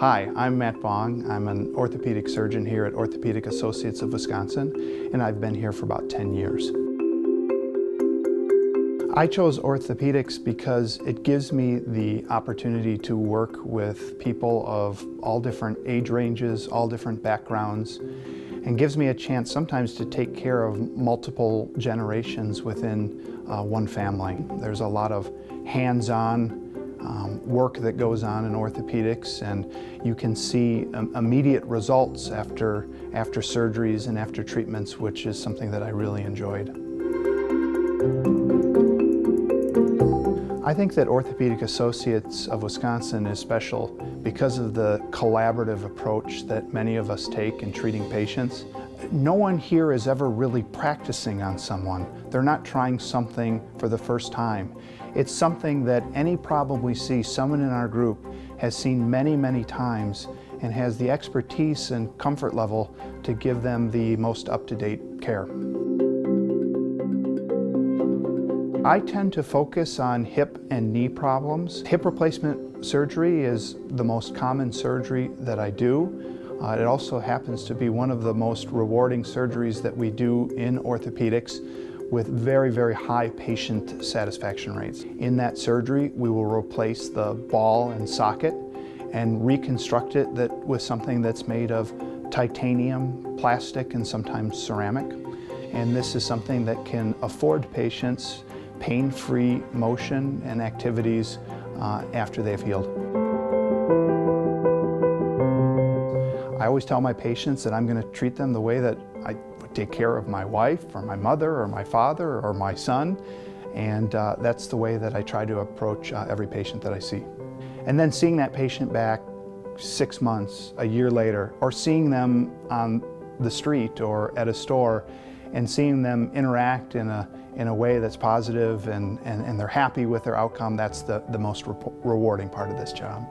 Hi, I'm Matt Bong. I'm an orthopedic surgeon here at Orthopaedic Associates of Wisconsin, and I've been here for about 10 years. I chose orthopedics because it gives me the opportunity to work with people of all different age ranges, all different backgrounds, and gives me a chance sometimes to take care of multiple generations within one family. There's a lot of hands-on work that goes on in orthopedics, and you can see immediate results after surgeries and after treatments, which is something that I really enjoyed. I think that Orthopaedic Associates of Wisconsin is special because of the collaborative approach that many of us take in treating patients. No one here is ever really practicing on someone. They're not trying something for the first time. It's something that any problem we see, someone in our group has seen many, many times and has the expertise and comfort level to give them the most up-to-date care. I tend to focus on hip and knee problems. Hip replacement surgery is the most common surgery that I do. It also happens to be one of the most rewarding surgeries that we do in orthopedics, with very, very high patient satisfaction rates. In that surgery, we will replace the ball and socket and reconstruct it with something that's made of titanium, plastic, and sometimes ceramic. And this is something that can afford patients pain-free motion and activities after they've healed. I always tell my patients that I'm going to treat them the way that I would take care of my wife or my mother or my father or my son, and that's the way that I try to approach every patient that I see. And then seeing that patient back 6 months, a year later, or seeing them on the street or at a store and seeing them interact in a way that's positive and they're happy with their outcome, that's the most rewarding part of this job.